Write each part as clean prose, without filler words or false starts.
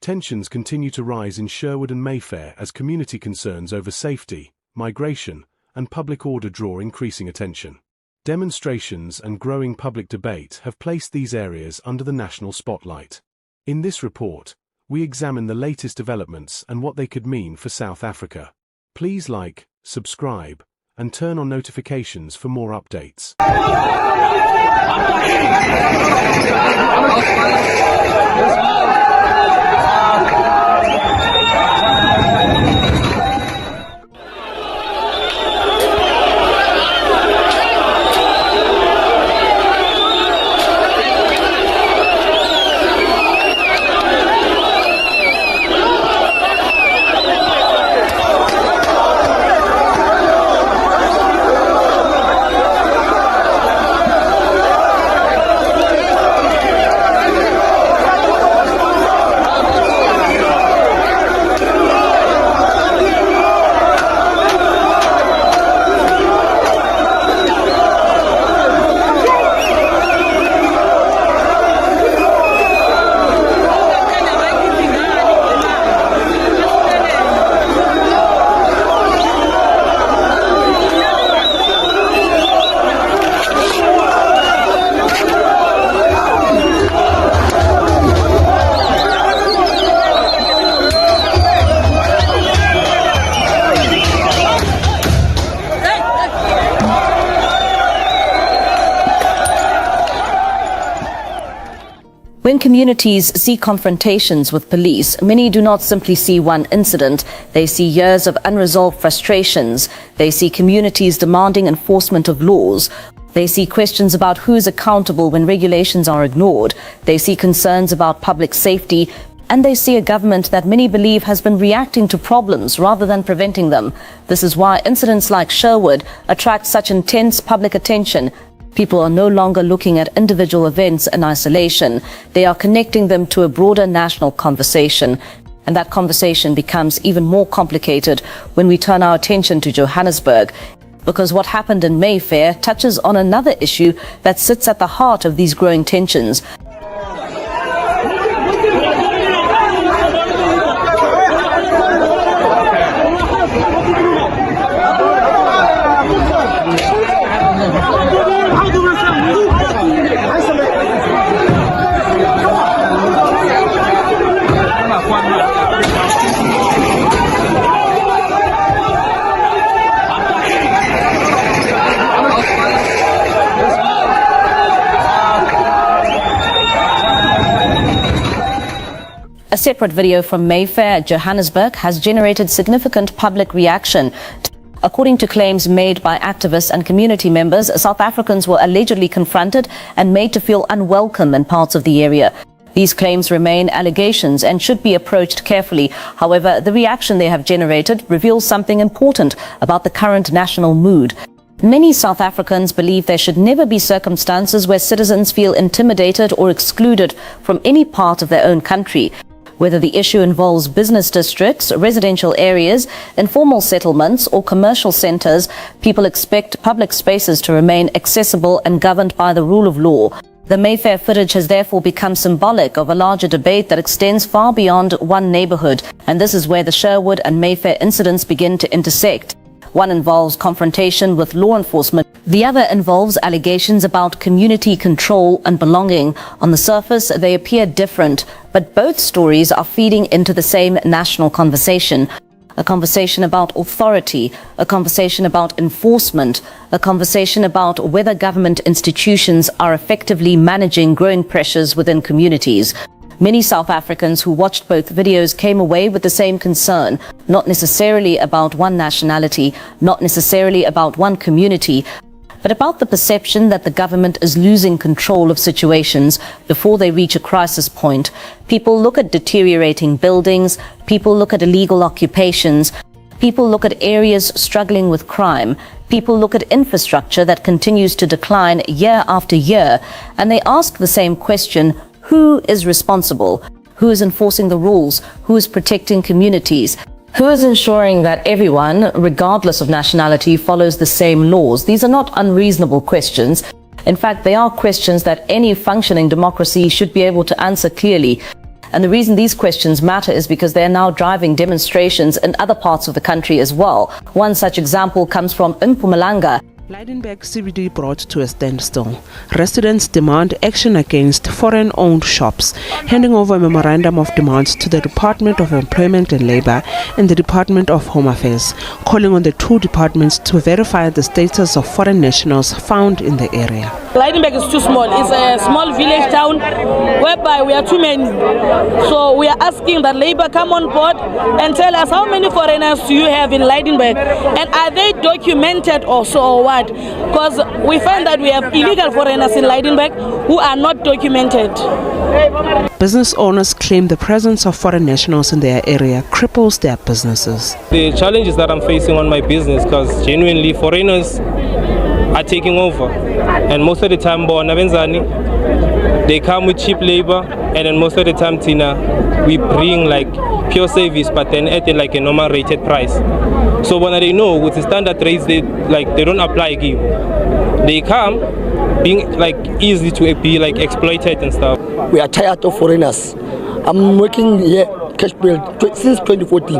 Tensions continue to rise in Sherwood and Mayfair as community concerns over safety, migration, and public order draw increasing attention. Demonstrations and growing public debate have placed these areas under the national spotlight. In this report, we examine the latest developments and what they could mean for South Africa. Please like, subscribe, and turn on notifications for more updates. When communities see confrontations with police, many do not simply see one incident. They see years of unresolved frustrations. They see communities demanding enforcement of laws. They see questions about who is accountable when regulations are ignored. They see concerns about public safety. And they see a government that many believe has been reacting to problems rather than preventing them. This is why incidents like Sherwood attract such intense public attention. People are no longer looking at individual events in isolation. They are connecting them to a broader national conversation. And that conversation becomes even more complicated when we turn our attention to Johannesburg, because what happened in Mayfair touches on another issue that sits at the heart of these growing tensions. A separate video from Mayfair, Johannesburg, has generated significant public reaction. According to claims made by activists and community members, South Africans were allegedly confronted and made to feel unwelcome in parts of the area. These claims remain allegations and should be approached carefully. However, the reaction they have generated reveals something important about the current national mood. Many South Africans believe there should never be circumstances where citizens feel intimidated or excluded from any part of their own country. Whether the issue involves business districts, residential areas, informal settlements, or commercial centers, people expect public spaces to remain accessible and governed by the rule of law. The Mayfair footage has therefore become symbolic of a larger debate that extends far beyond one neighborhood, and this is where the Sherwood and Mayfair incidents begin to intersect. One involves confrontation with law enforcement. The other involves allegations about community control and belonging. On the surface, they appear different, but both stories are feeding into the same national conversation. A conversation about authority, a conversation about enforcement, a conversation about whether government institutions are effectively managing growing pressures within communities. Many South Africans who watched both videos came away with the same concern, not necessarily about one nationality, not necessarily about one community, but about the perception that the government is losing control of situations before they reach a crisis point. People look at deteriorating buildings, people look at illegal occupations, people look at areas struggling with crime, people look at infrastructure that continues to decline year after year, and they ask the same question: who is responsible? Who is enforcing the rules? Who is protecting communities? Who is ensuring that everyone, regardless of nationality, follows the same laws? These are not unreasonable questions. In fact, they are questions that any functioning democracy should be able to answer clearly. And the reason these questions matter is because they are now driving demonstrations in other parts of the country as well. One such example comes from Mpumalanga. Lydenburg CBD brought to a standstill. Residents demand action against foreign-owned shops, handing over a memorandum of demands to the Department of Employment and Labour and the Department of Home Affairs, calling on the two departments to verify the status of foreign nationals found in the area. Lydenburg is too small. It's a small village town whereby we are too many. So we are asking that Labour come on board and tell us how many foreigners do you have in Lydenburg, and are they documented also or what? Because we find that we have illegal foreigners in Lydenburg who are not documented. Business owners claim the presence of foreign nationals in their area cripples their businesses. The challenges that I'm facing on my business, because genuinely foreigners are taking over, and most of the time they come with cheap labor, and then most of the time we bring like pure service, but then at like a normal rated price. So when they know with the standard rates, they don't apply. They come being like easy to be like exploited and stuff. We are tired of foreigners. I'm working here cash bill since 2014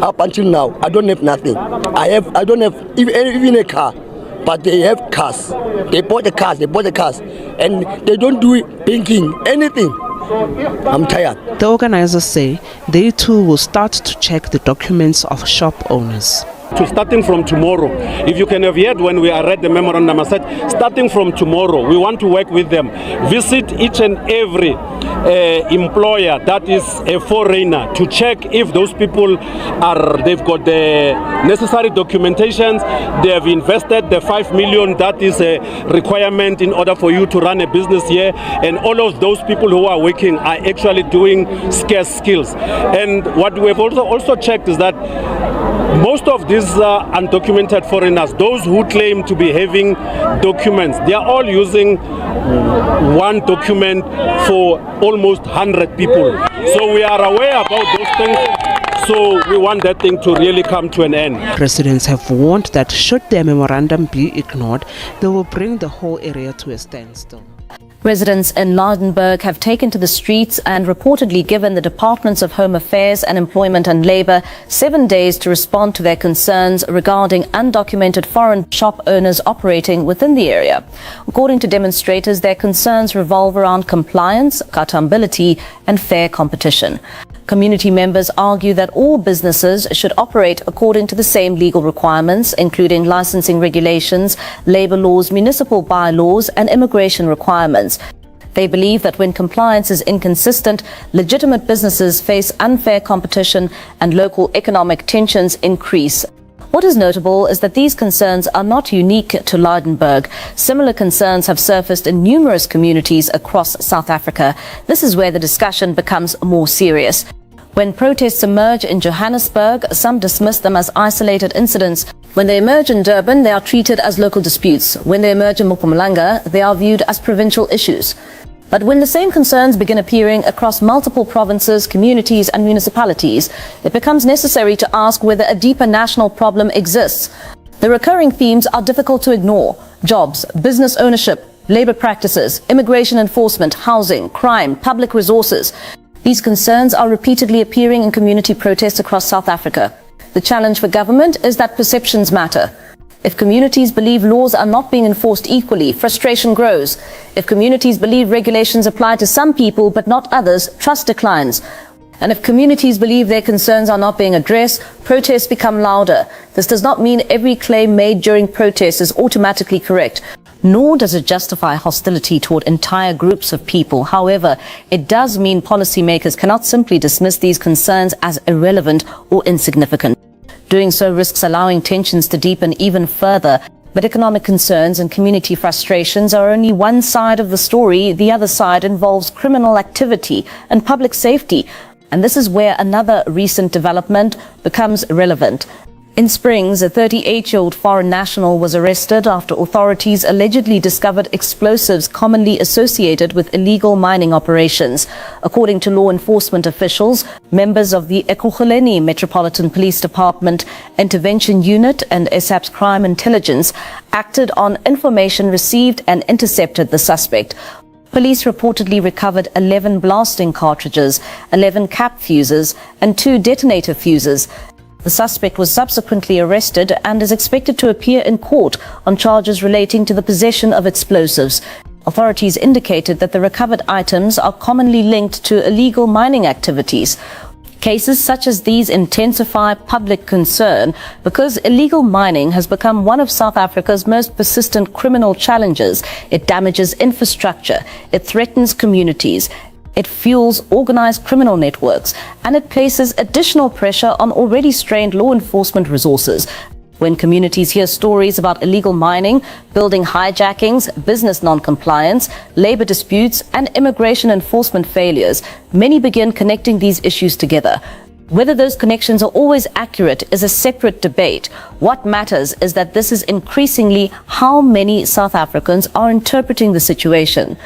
up until now. I don't have nothing. I don't have even a car, but they have cars. They bought the cars, and they don't do banking, anything. I'm tired. The organizers say they too will start to check the documents of shop owners. Starting from tomorrow, if you can have heard when we read the memorandum, I said starting from tomorrow we want to work with them, visit each and every employer that is a foreigner to check if those people they've got the necessary documentations, they have invested the 5 million that is a requirement in order for you to run a business here, and all of those people who are working are actually doing scarce skills. And what we have also checked is that most of these undocumented foreigners, those who claim to be having documents, they are all using one document for almost 100 people. So we are aware about those things. So we want that thing to really come to an end. Residents have warned that should their memorandum be ignored, they will bring the whole area to a standstill. Residents in Lydenburg have taken to the streets and reportedly given the Departments of Home Affairs and Employment and Labour 7 days to respond to their concerns regarding undocumented foreign shop owners operating within the area. According to demonstrators, their concerns revolve around compliance, accountability and fair competition. Community members argue that all businesses should operate according to the same legal requirements, including licensing regulations, labour laws, municipal bylaws and immigration requirements. They believe that when compliance is inconsistent, legitimate businesses face unfair competition and local economic tensions increase. What is notable is that these concerns are not unique to Lydenburg. Similar concerns have surfaced in numerous communities across South Africa. This is where the discussion becomes more serious. When protests emerge in Johannesburg, some dismiss them as isolated incidents. When they emerge in Durban, they are treated as local disputes. When they emerge in Mpumalanga, they are viewed as provincial issues. But when the same concerns begin appearing across multiple provinces, communities and municipalities, it becomes necessary to ask whether a deeper national problem exists. The recurring themes are difficult to ignore: jobs, business ownership, labour practices, immigration enforcement, housing, crime, public resources. These concerns are repeatedly appearing in community protests across South Africa. The challenge for government is that perceptions matter. If communities believe laws are not being enforced equally, frustration grows. If communities believe regulations apply to some people but not others, trust declines. And if communities believe their concerns are not being addressed, protests become louder. This does not mean every claim made during protests is automatically correct, nor does it justify hostility toward entire groups of people. However, it does mean policymakers cannot simply dismiss these concerns as irrelevant or insignificant. Doing so risks allowing tensions to deepen even further. But economic concerns and community frustrations are only one side of the story. The other side involves criminal activity and public safety. And this is where another recent development becomes relevant. In Springs, a 38-year-old foreign national was arrested after authorities allegedly discovered explosives commonly associated with illegal mining operations. According to law enforcement officials, members of the Ekurhuleni Metropolitan Police Department Intervention Unit and SAP's Crime Intelligence acted on information received and intercepted the suspect. Police reportedly recovered 11 blasting cartridges, 11 cap fuses, and 2 detonator fuses. The suspect was subsequently arrested and is expected to appear in court on charges relating to the possession of explosives. Authorities indicated that the recovered items are commonly linked to illegal mining activities. Cases such as these intensify public concern because illegal mining has become one of South Africa's most persistent criminal challenges. It damages infrastructure, it threatens communities, it fuels organized criminal networks, and it places additional pressure on already strained law enforcement resources. When communities hear stories about illegal mining, building hijackings, business non-compliance, labor disputes, and immigration enforcement failures, many begin connecting these issues together. Whether those connections are always accurate is a separate debate. What matters is that this is increasingly how many South Africans are interpreting the situation.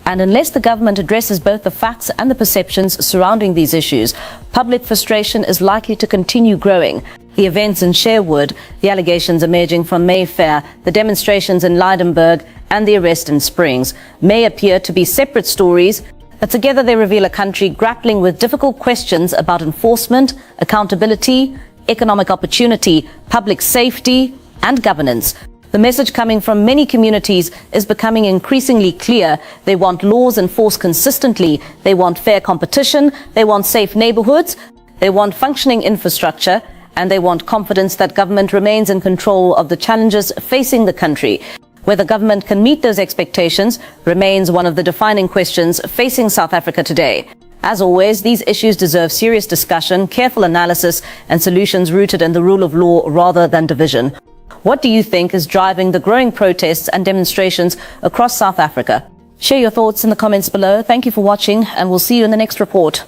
And unless the government addresses both the facts and the perceptions surrounding these issues, public frustration is likely to continue growing. The events in Sherwood, the allegations emerging from Mayfair, the demonstrations in Lydenburg, and the arrest in Springs may appear to be separate stories, but together they reveal a country grappling with difficult questions about enforcement, accountability, economic opportunity, public safety, and governance. The message coming from many communities is becoming increasingly clear. They want laws enforced consistently. They want fair competition. They want safe neighborhoods. They want functioning infrastructure. And they want confidence that government remains in control of the challenges facing the country. Whether government can meet those expectations remains one of the defining questions facing South Africa today. As always, these issues deserve serious discussion, careful analysis, and solutions rooted in the rule of law rather than division. What do you think is driving the growing protests and demonstrations across South Africa? Share your thoughts in the comments below. Thank you for watching, and we'll see you in the next report.